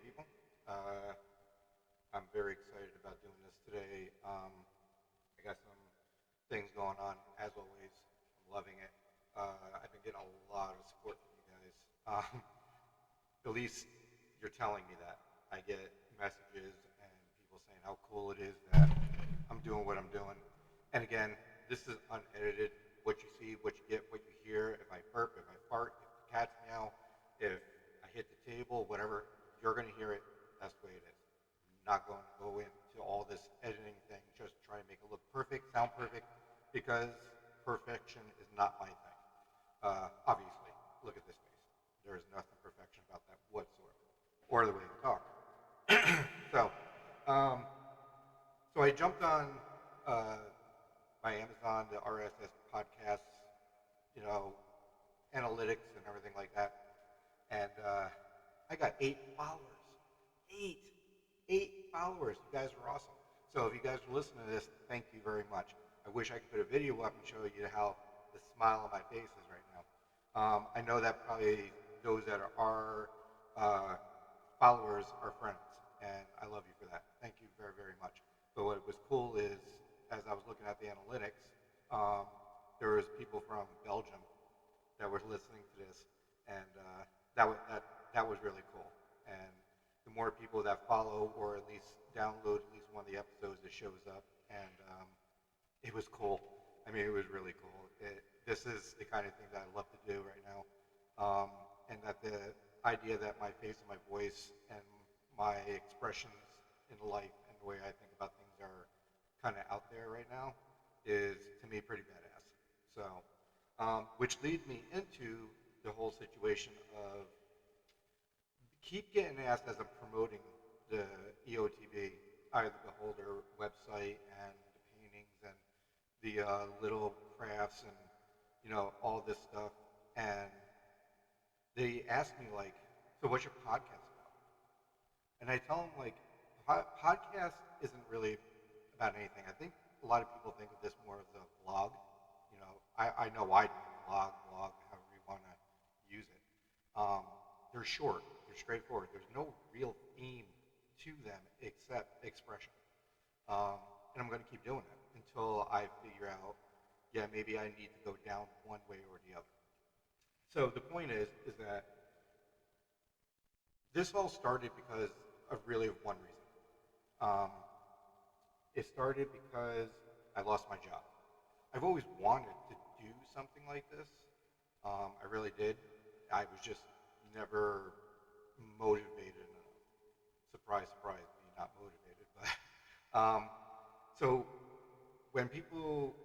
people. Uh, I'm very excited about doing this today. I got some things going on, as always. I'm loving it. I've been getting a lot of support from you guys. At least you're telling me that. I get messages and people saying how cool it is that I'm doing what I'm doing. And again, this is unedited. What you see, what you get, what you hear. If I burp, if I fart, if the cats meow, if I hit the table, whatever, you're going to hear it. That's the way it is. I'm not going to go into all this editing thing, just try to make it look perfect, sound perfect, because perfection is not my thing. Obviously, look at this face. There is nothing perfection about that whatsoever, or the way I talk. so, um, so I jumped on uh, my Amazon, the RSS podcasts, you know, analytics and everything like that, and I got 8 followers. Eight, 8 followers. You guys are awesome. So if you guys are listening to this, thank you very much. I wish I could put a video up and show you how the smile on my face is right now. I know that probably those that are followers are friends, and I love you for that. Thank you very, very much. But what was cool is, as I was looking at the analytics, there was people from Belgium that were listening to this, and that was really cool. And the more people that follow or at least download at least one of the episodes, it shows up, and it was cool. I mean, it was really cool. This is the kind of thing that I love to do right now, and that the idea that my face and my voice and my expressions in life and the way I think about things are kind of out there right now is, to me, pretty badass. So, which leads me into the whole situation of keep getting asked as I'm promoting the EOTB, the Beholder website and the paintings and the little crafts and all this stuff, and they ask me like, so what's your podcast about? And I tell them like, podcast isn't really about anything. I think a lot of people think of this more as a vlog. I know I do vlog, however you want to use it. They're short, they're straightforward. There's no real theme to them except expression. And I'm going to keep doing it until I figure out, yeah, maybe I need to go down one way or the other. So the point is that this all started because of really one reason. It started because I lost my job. I've always wanted to do something like this. I really did. I was just never motivated enough. Surprise, surprise, me not motivated. But so when people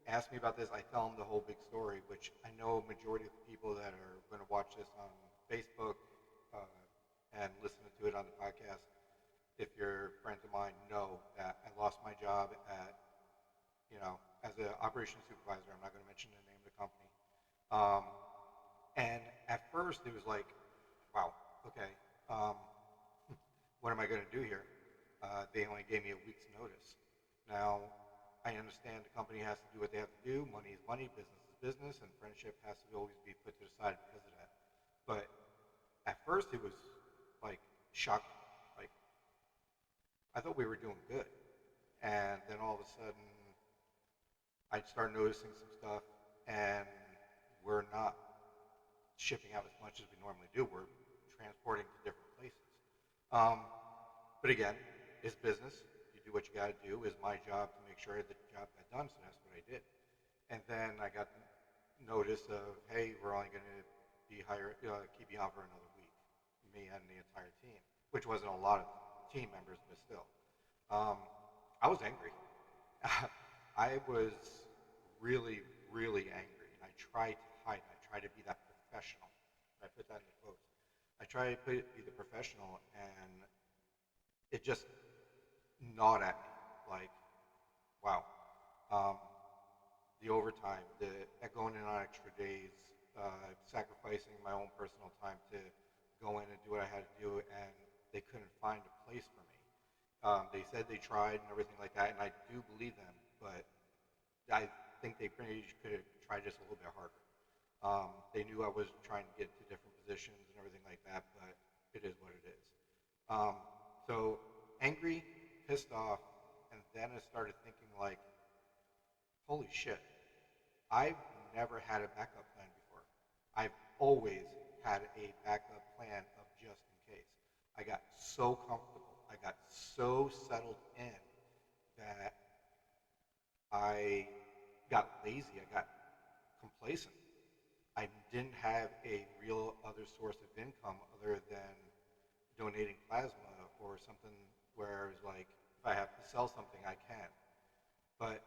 ask me about this, I tell them the whole big story, which I know a majority of the people that are going to watch this on Facebook and listen to it on the podcast, if you're friends of mine, know that I lost my job at, as an operations supervisor. I'm not going to mention the name of the company. And at first it was like, wow, okay, what am I going to do here? They only gave me a week's notice. Now, I understand the company has to do what they have to do. Money is money, business is business, and friendship has to always be put to the side because of that. But at first it was like shocking. Like, I thought we were doing good. And then all of a sudden, I started noticing some stuff, and we're not shipping out as much as we normally do. We're transporting to different places. But again, it's business. You do what you got to do. It's my job to make sure the job got done, so that's what I did. And then I got the notice of, hey, we're only going to be keep you on for another week, me and the entire team, which wasn't a lot of team members, but still. I was angry. I was really, really angry, and I tried to hide it. I tried to be that professional. I put that in the quotes. I tried to be the professional, and it just gnawed at me. Like, wow. The overtime, the going in on extra days, sacrificing my own personal time to go in and do what I had to do, and they couldn't find a place for me. They said they tried and everything like that, and I do believe them, but I think they pretty could have tried just a little bit harder. They knew I was trying to get to different positions and everything like that, but it is what it is. Um, so angry, pissed off, and then I started thinking like, holy shit, I've never had a backup plan before. I've always had a backup plan of just in case. I got so comfortable. I got so settled in that I got lazy. I got complacent. I didn't have a real other source of income other than donating plasma or something where I was like, if I have to sell something, I can. But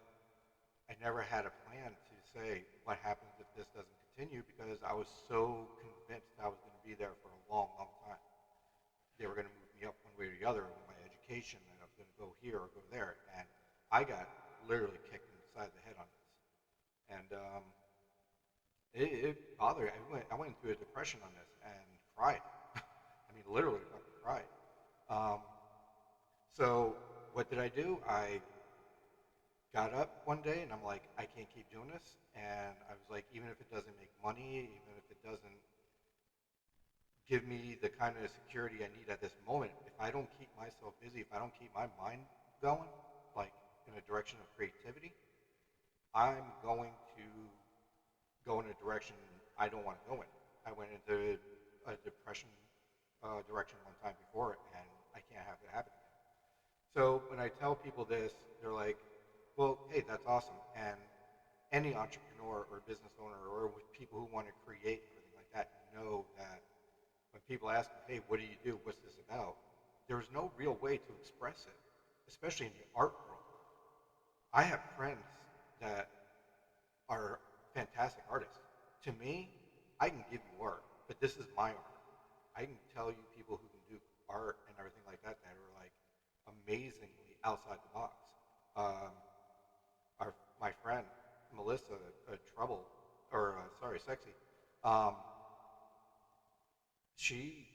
I never had a plan to say what happens if this doesn't continue because I was so convinced I was going to be there for a long, long time. They were going to move me up one way or the other with my education, and I was going to go here or go there. And I got literally kicked in the side of the head on this. And it bothered me. I went into a depression on this and cried. I mean, literally fucking cried. Um, so what did I do? I got up one day and I'm like, I can't keep doing this. And I was like, even if it doesn't make money, even if it doesn't give me the kind of security I need at this moment, if I don't keep myself busy, if I don't keep my mind going, like in a direction of creativity, I'm going to go in a direction I don't want to go in. I went into a depression direction one time before, and I can't have it happen again. So when I tell people this, they're like, well, hey, that's awesome. And any entrepreneur or business owner or with people who want to create and everything like that know that when people ask me, hey, what do you do? What's this about? There's no real way to express it, especially in the art world. I have friends that are fantastic artists. To me, I can give you art, but this is my art. I can tell you people who can do art and everything like that that are like amazingly outside the box. Um, my friend Melissa Trouble, or sorry, Sexy, um, she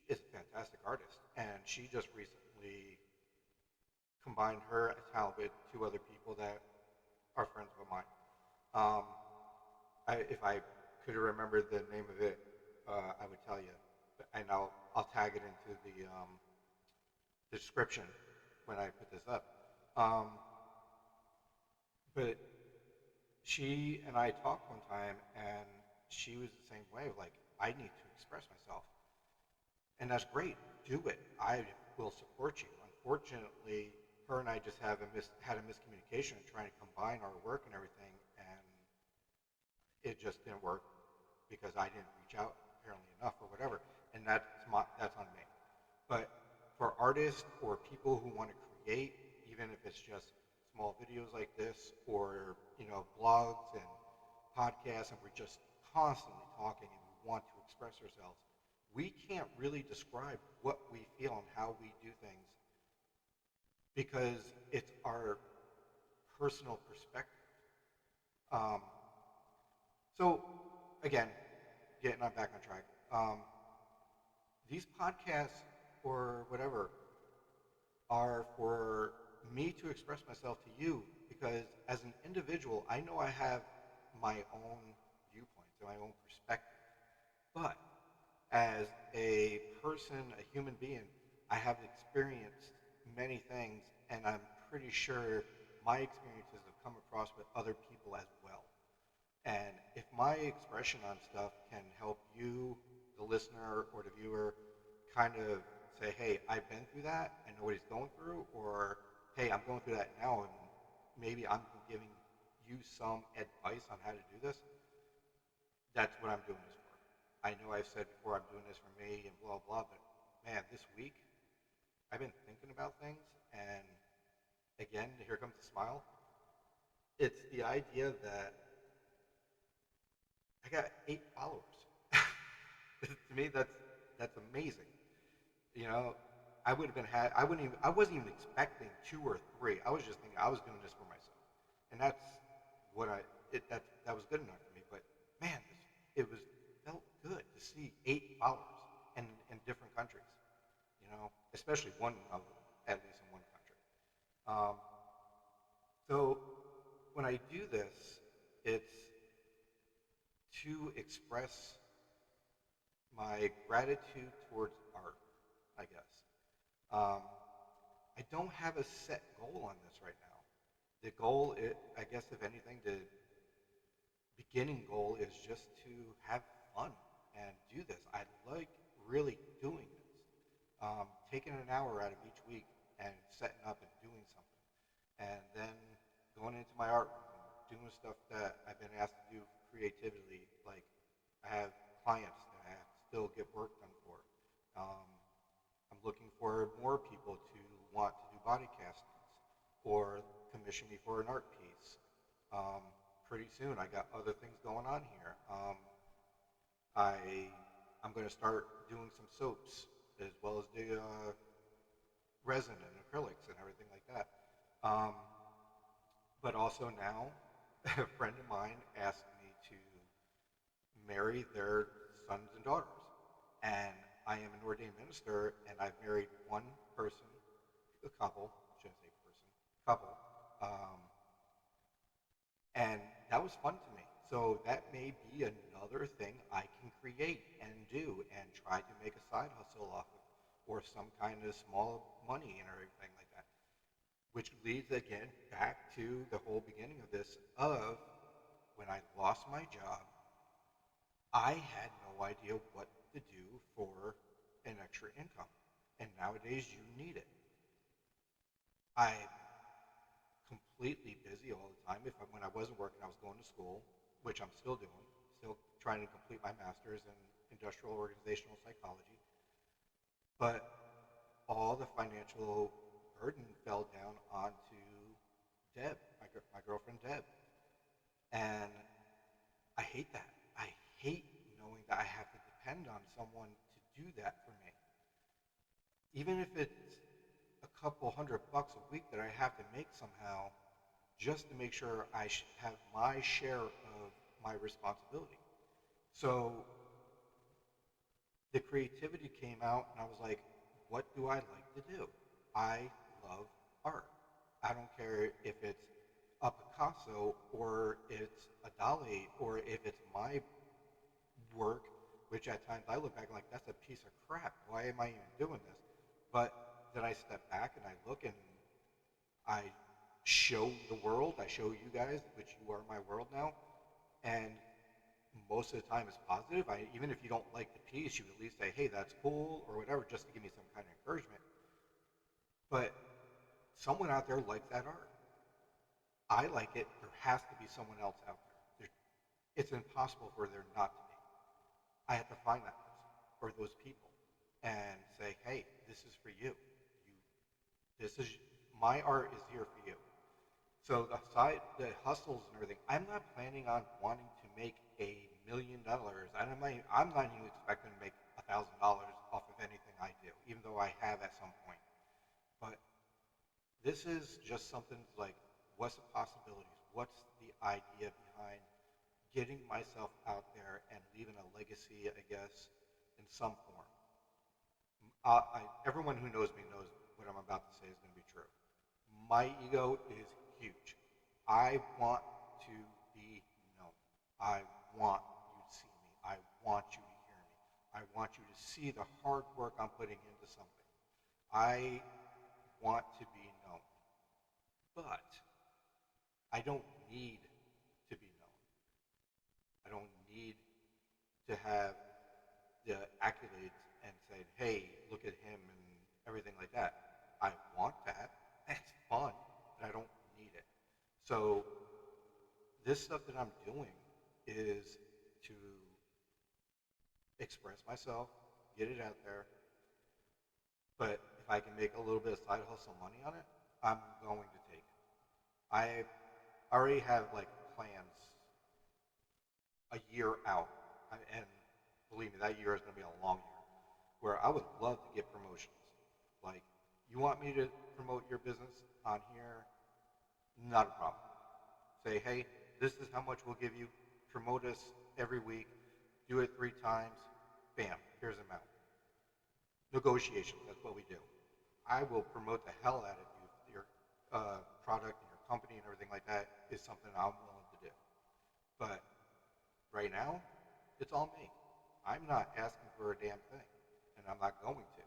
is a fantastic artist, and she just recently combined her talent with two other people that are friends of mine. Um, if I could remember the name of it, I would tell you, and I'll tag it into the description when I put this up. Um, but she and I talked one time, and she was the same way. Like, I need to express myself, and that's great. Do it. I will support you. Unfortunately, her and I just had a miscommunication trying to combine our work and everything, and it just didn't work because I didn't reach out apparently enough or whatever, and that's on me. But for artists or people who want to create, even if it's just small videos like this or blogs and podcasts, and we're just constantly talking and we want to express ourselves, we can't really describe what we feel and how we do things because it's our personal perspective. Um, so again, getting on back on track. These podcasts or whatever are for me to express myself to you because as an individual, I know I have my own viewpoints and my own perspective. But as a person, a human being, I have experienced many things, and I'm pretty sure my experiences have come across with other people as well. And if my expression on stuff can help you, the listener or the viewer, kind of say, hey, I've been through that, I know what he's going through, or hey, I'm going through that now, and maybe I'm giving you some advice on how to do this, that's what I'm doing this for. I know I've said before I'm doing this for me and blah, blah, but man, this week, I've been thinking about things, and again, here comes the smile. It's the idea that I got 8 followers. To me, that's amazing. You know, I wasn't even expecting 2 or 3. I was just thinking I was doing this for myself, and that's what that was good enough for me. But man, it was felt good to see 8 followers in different countries. Especially one of at least in one country. Um, so when I do this, it's to express my gratitude towards art, I guess. Um, I don't have a set goal on this right now. The goal, I guess, if anything, the beginning goal is just to have fun and do this. I like really doing this. Taking an hour out of each week and setting up and doing something. And then going into my art room and doing stuff that I've been asked to do creatively. Like I have clients that I have to still get work done for. Um, I'm looking for more people to want to do body castings or commission me for an art piece. Um, Pretty soon, I got other things going on here. I I'm going to start doing some soaps as well as the resin and acrylics and everything like that. Um, but also now, a friend of mine asked me to marry their sons and daughters, and I am an ordained minister, and I've married one person, a couple, shouldn't say person, couple, um, and that was fun to me. So that may be another thing I can create and do and try to make a side hustle off of, or some kind of small money and everything like that. Which leads again back to the whole beginning of this of when I lost my job, I had no idea what to do for an extra income. And nowadays you need it. I'm completely busy all the time. When I wasn't working, I was going to school, which I'm still doing, still trying to complete my master's in industrial organizational psychology. But all the financial burden fell down onto Deb, my girlfriend Deb. And I hate that. I hate knowing that I have to depend on someone to do that for me. Even if it's a couple $100 a week that I have to make somehow just to make sure I have my share of my responsibility. So the creativity came out and I was like, what do I like to do? I love art. I don't care if it's a Picasso or it's a Dali or if it's my work, which at times I look back like that's a piece of crap. Why am I even doing this? But then I step back and I look and I show the world, I show you guys, which you are my world now, and most of the time it's positive. Even if you don't like the piece, you at least say, hey, that's cool or whatever, just to give me some kind of encouragement. But someone out there likes that art. I like it. There has to be someone else out there. It's impossible for there not to be. I have to find that person or those people and say, hey, this is for you. This is my art is here for you. So the hustles and everything, I'm not planning on wanting to make $1 million. I'm not even expecting to make $1,000 off of anything I do, even though I have at some point. But this is just something like, what's the possibilities? What's the idea behind getting myself out there and leaving a legacy, I guess, in some form? Everyone who knows me knows what I'm about to say is going to be true. My ego is huge. I want to be known. I want you to see me. I want you to hear me. I want you to see the hard work I'm putting into something. I want to be known. But I don't need to be known. I don't need to have the accolades and say, hey, look at him and everything like that. I want that. It's fun, but I don't need it. So this stuff that I'm doing is to express myself, get it out there. But if I can make a little bit of side hustle money on it, I'm going to take it. I already have like plans a year out, and believe me, that year is going to be a long year, where I would love to get promotions. Like, you want me to promote your business on here? Not a problem. Say, hey, this is how much we'll give you. Promote us every week. Do it 3 times. Bam, here's the amount. Negotiations, that's what we do. I will promote the hell out of you. Your product and your company and everything like that is something I'm willing to do. But right now, it's all me. I'm not asking for a damn thing, and I'm not going to.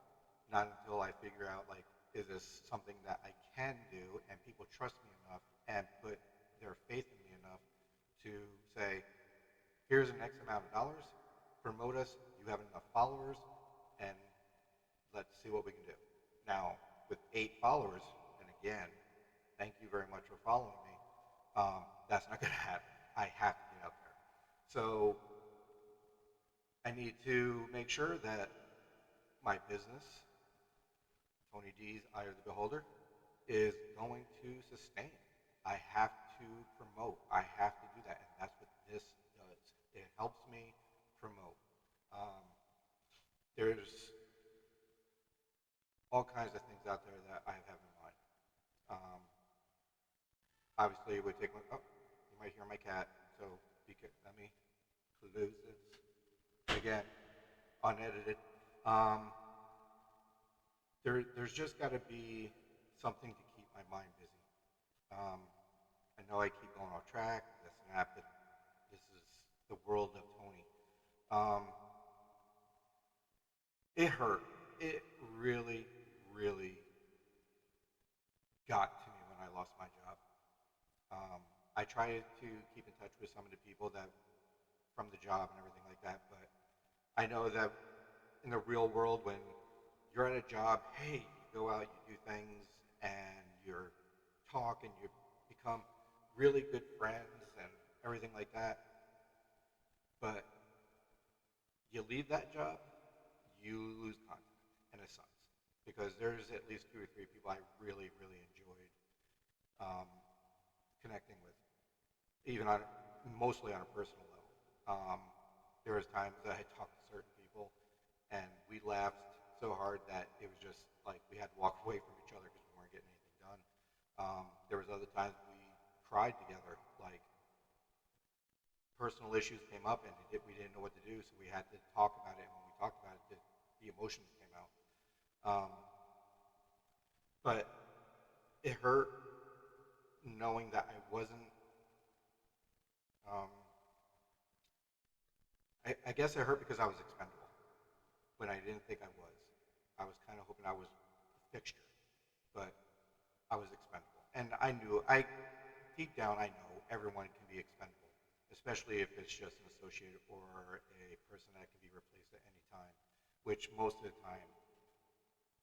not until I figure out, like, is this something that I can do and people trust me enough and put their faith in me enough to say, here's an X amount of dollars, promote us, you have enough followers, and let's see what we can do. Now, with 8 followers, and again, thank you very much for following me, that's not going to happen. I have to get out there. So I need to make sure that my business, Tony D's Eye of the Beholder, is going to sustain. I have to promote. I have to do that, and that's what this does. It helps me promote. There's all kinds of things out there that I have in mind. Obviously, it would take you might hear my cat, so let me close this. Again, unedited. There's just got to be something to keep my mind busy. I know I keep going off track, this and that, but this is the world of Tony. It hurt. It really, really got to me when I lost my job. I try to keep in touch with some of the people that from the job and everything like that, but I know that in the real world, when you're at a job, hey, you go out, you do things, and you're talk, and you become really good friends and everything like that. But you leave that job, you lose contact, and it sucks. Because there's at least 2 or 3 people I really, really enjoyed connecting with, even mostly on a personal level. There was times that I talked to certain people, and we laughed so hard that it was just like we had to walk away from each other because we weren't getting anything done. There was other times we cried together, like personal issues came up and we didn't know what to do, so we had to talk about it, and when we talked about it, the emotions came out. But it hurt knowing that I wasn't, I guess it hurt because I was expendable when I didn't think I was. I was kind of hoping I was a fixture, but I was expendable. And deep down I know everyone can be expendable, especially if it's just an associate or a person that can be replaced at any time, which most of the time,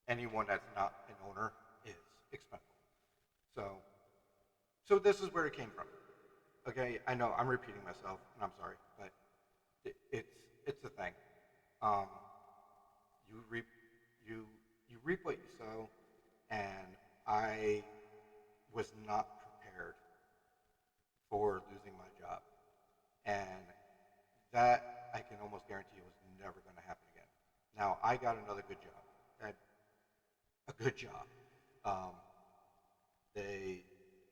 anyone that's not an owner is expendable. So this is where it came from. Okay, I know I'm repeating myself, and I'm sorry, but it's the thing. You reap what you sow, and I was not prepared for losing my job, and that I can almost guarantee was never going to happen again. Now I got another good job, a good job.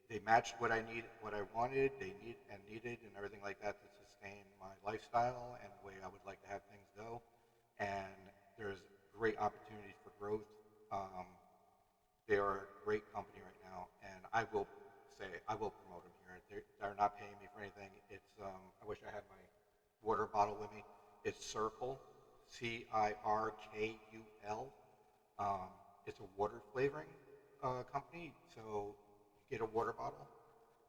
They matched what I wanted, needed, and everything like that to sustain my lifestyle and the way I would like to have things go. And there's great opportunities for growth. They are a great company right now, and I will promote them here. They're not paying me for anything. It's I wish I had my water bottle with me. It's Cirkul, Cirkul. It's a water flavoring company, so you get a water bottle,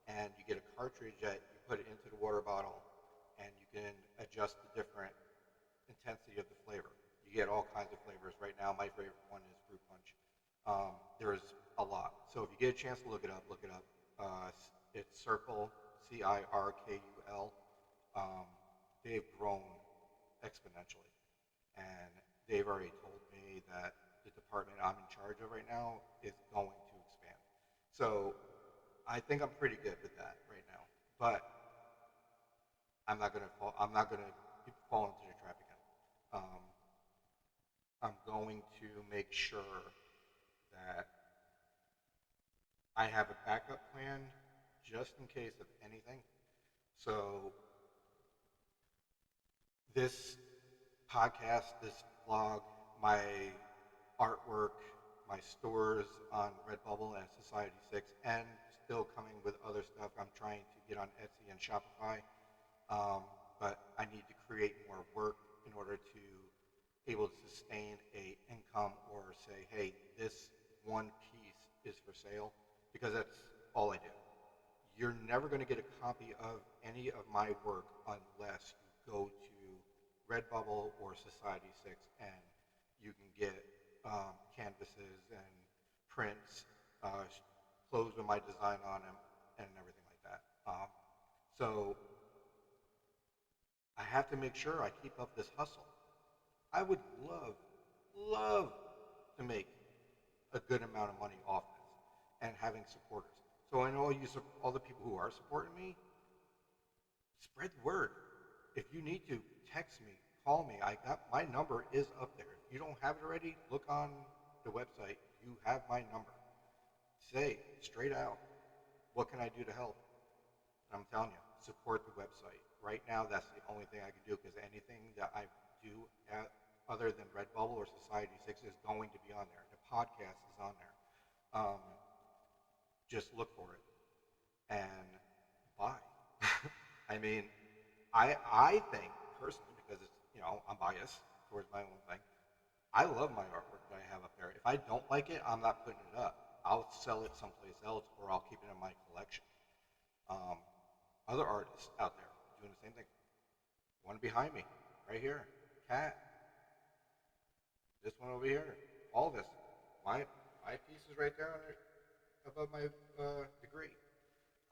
and you get a cartridge that you put it into the water bottle, and you can adjust the different intensity of the flavor. You get all kinds of flavors. Right now, my favorite one is fruit punch. There's a lot. So if you get a chance to look it up. It's Cirkul, Cirkul. They've grown exponentially, and they've already told me that the department I'm in charge of right now is going to expand. So I think I'm pretty good with that right now, but I'm not gonna fall into the trap again. I'm going to make sure that I have a backup plan just in case of anything. So this podcast, this vlog, my artwork, my stores on Redbubble and Society6, and still coming with other stuff. I'm trying to get on Etsy and Shopify, but I need to create more work in order to able to sustain a income or say, hey, this one piece is for sale, because that's all I do. You're never going to get a copy of any of my work unless you go to Redbubble or Society6, and you can get canvases and prints, clothes with my design on them, and everything like that. So I have to make sure I keep up this hustle. I would love to make a good amount of money off this and having supporters. So I know all the people who are supporting me, spread the word. If you need to, text me, call me. My number is up there. If you don't have it already, look on the website. You have my number. Say straight out, what can I do to help? And I'm telling you, support the website. Right now, that's the only thing I can do, because anything that I do other than Redbubble or Society6 is going to be on there. The podcast is on there. Just look for it and buy. I mean, I think personally, because it's, I'm biased towards my own thing, I love my artwork that I have up there. If I don't like it, I'm not putting it up. I'll sell it someplace else, or I'll keep it in my collection. Other artists out there doing the same thing. One behind me, right here, Cat. This one over here, all this. My piece is right there above my degree.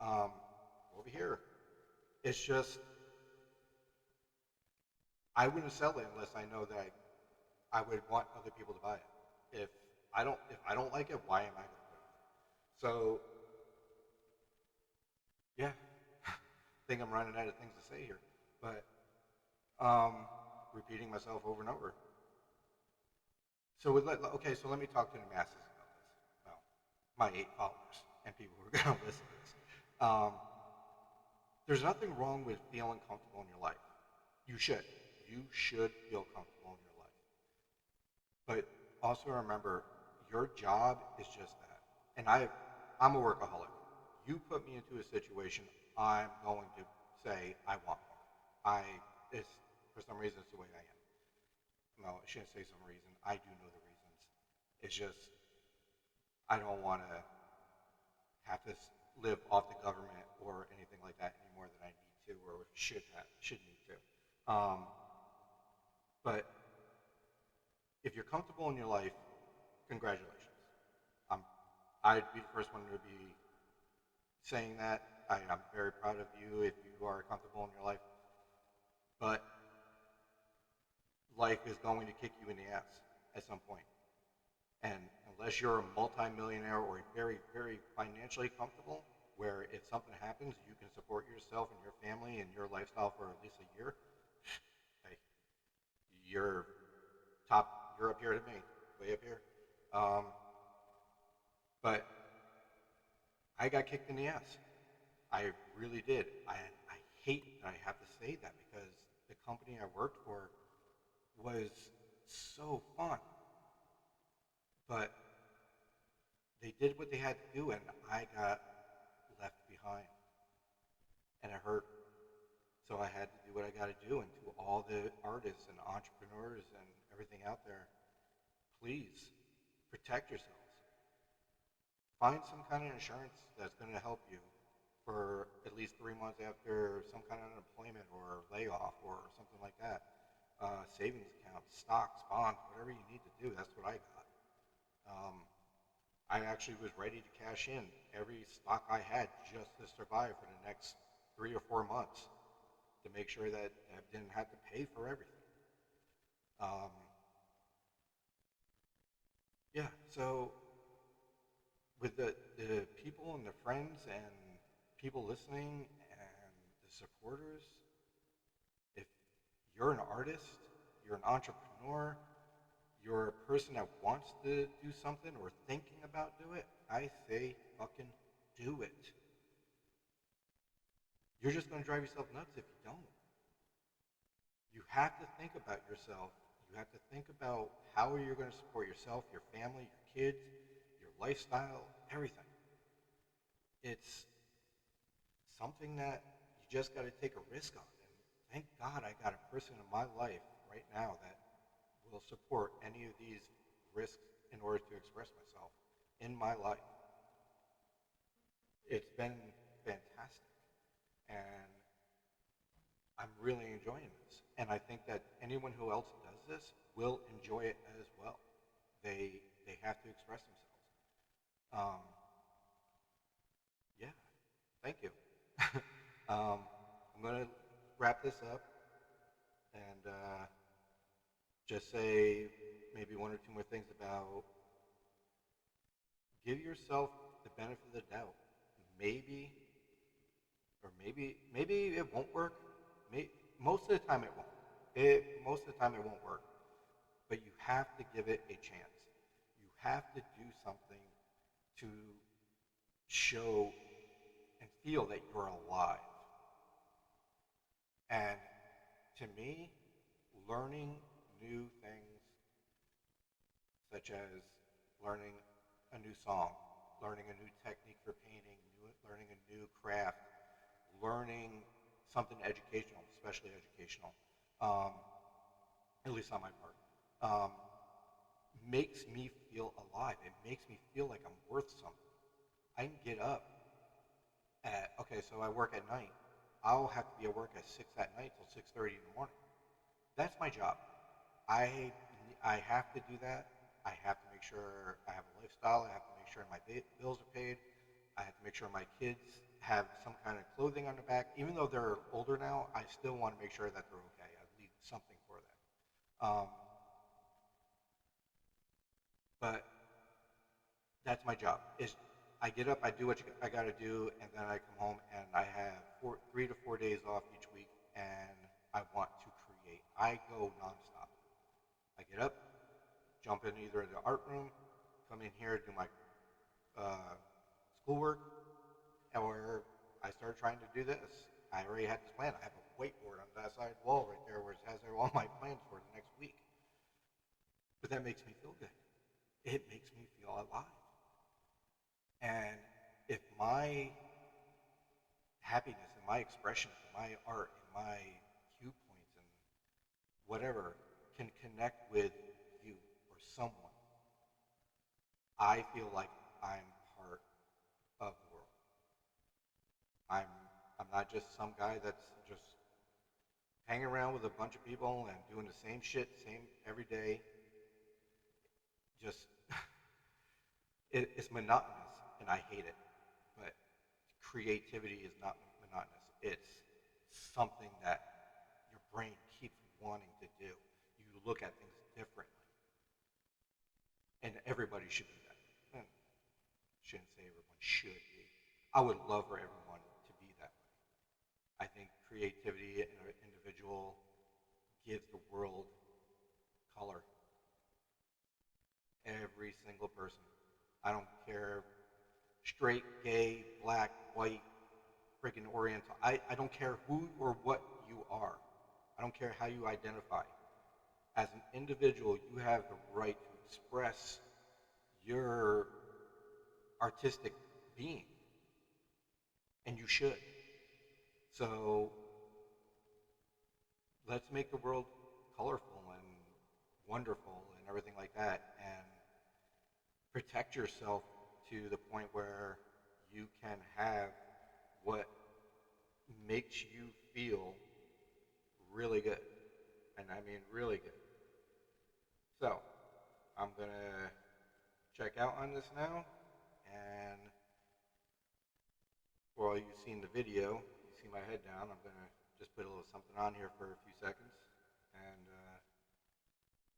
Over here, it's just, I wouldn't sell it unless I know that I would want other people to buy it. If I don't like it, why am I going to put it on? So, yeah, I think I'm running out of things to say here, but repeating myself over and over. So so let me talk to the masses about this. Well, my 8 followers and people who are going to listen to this. There's nothing wrong with feeling comfortable in your life. You should feel comfortable in your life. But also remember, your job is just that. And I'm a workaholic. You put me into a situation, I'm going to say I want more. For some reason, it's the way I am. No, I shouldn't say some reason. I do know the reasons. It's just, I don't want to have to live off the government or anything like that any more than I need to, or should need to. But if you're comfortable in your life, congratulations. I'd be the first one to be saying that. I'm very proud of you if you are comfortable in your life. But life is going to kick you in the ass at some point. And unless you're a multimillionaire or very, very financially comfortable, where if something happens, you can support yourself and your family and your lifestyle for at least a year, hey, you're up here to me, way up here. But I got kicked in the ass. I really did. I hate that I have to say that, because the company I worked for was so fun. But they did what they had to do, and I got left behind. And it hurt. So I had to do what I got to do. And to all the artists and entrepreneurs and everything out there, please protect yourselves. Find some kind of insurance that's going to help you for at least 3 months after some kind of unemployment or layoff or something like that. Savings accounts, stocks, bonds, whatever you need to do, that's what I got. I actually was ready to cash in every stock I had just to survive for the next 3 or 4 months, to make sure that I didn't have to pay for everything. So with the people and the friends and people listening and the supporters, if you're an artist, you're an entrepreneur, you're a person that wants to do something or thinking about do it, I say fucking do it. You're just going to drive yourself nuts if you don't. You have to think about yourself. You have to think about how you're going to support yourself, your family, your kids, your lifestyle, everything. It's something that you just got to take a risk on. And thank God I got a person in my life right now that will support any of these risks in order to express myself in my life. It's been fantastic, and I'm really enjoying this. And I think that anyone who else does this will enjoy it as well. They have to express themselves. Yeah, thank you. I'm going to wrap this up and just say maybe one or two more things about give yourself the benefit of the doubt. Maybe, or maybe it won't work. Most of the time it won't. Most of the time it won't work. But you have to give it a chance. You have to do something to show and feel that you're alive. And to me, learning new things, such as learning a new song, learning a new technique for painting, learning a new craft, learning something educational, especially educational, at least on my part, makes me feel alive. It makes me feel like I'm worth something. I can get up so I work at night. I'll have to be at work at 6 at night till 6:30 in the morning. That's my job. I have to do that. I have to make sure I have a lifestyle. I have to make sure my bills are paid. I have to make sure my kids have some kind of clothing on the back. Even though they're older now, I still want to make sure that they're okay. I leave something for them. But that's my job. I get up, I do what I got to do, and then I come home and I have 3 to 4 days off each week, and I want to create. I go nonstop. I get up, jump in either the art room, come in here, do my schoolwork, or I start trying to do this. I already had this plan. I have a whiteboard on that side wall right there where it has all my plans for the next week. But that makes me feel good. It makes me feel alive. And if my happiness and my expression and my art and my viewpoints and whatever can connect with you or someone, I feel like I'm part of the world. I'm not just some guy that's just hanging around with a bunch of people and doing the same shit, same every day. Just it's monotonous, and I hate it. But creativity is not monotonous. It's something that your brain keeps wanting to do. You look at things differently, and everybody should do that. Shouldn't say everyone should be. I would love for everyone to be that way. I think creativity in an individual gives the world color. Every single person. I don't care, straight, gay, black, white, freaking Oriental. I don't care who or what you are. I don't care how you identify. As an individual, you have the right to express your artistic being. And you should. So let's make the world colorful and wonderful and everything like that, and protect yourself to the point where you can have what makes you feel really good. And I mean really good. So I'm going to check out on this now, and for all you've seen the video, you see my head down, I'm going to just put a little something on here for a few seconds, and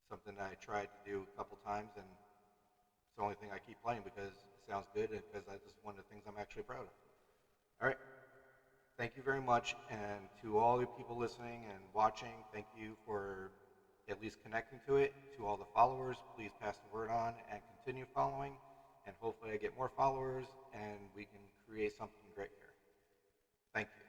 something that I tried to do a couple times, and it's the only thing I keep playing because it sounds good and because this is one of the things I'm actually proud of. All right. Thank you very much, and to all the people listening and watching, thank you for at least connecting to it. To all the followers, please pass the word on and continue following, and hopefully I get more followers and we can create something great here. Thank you.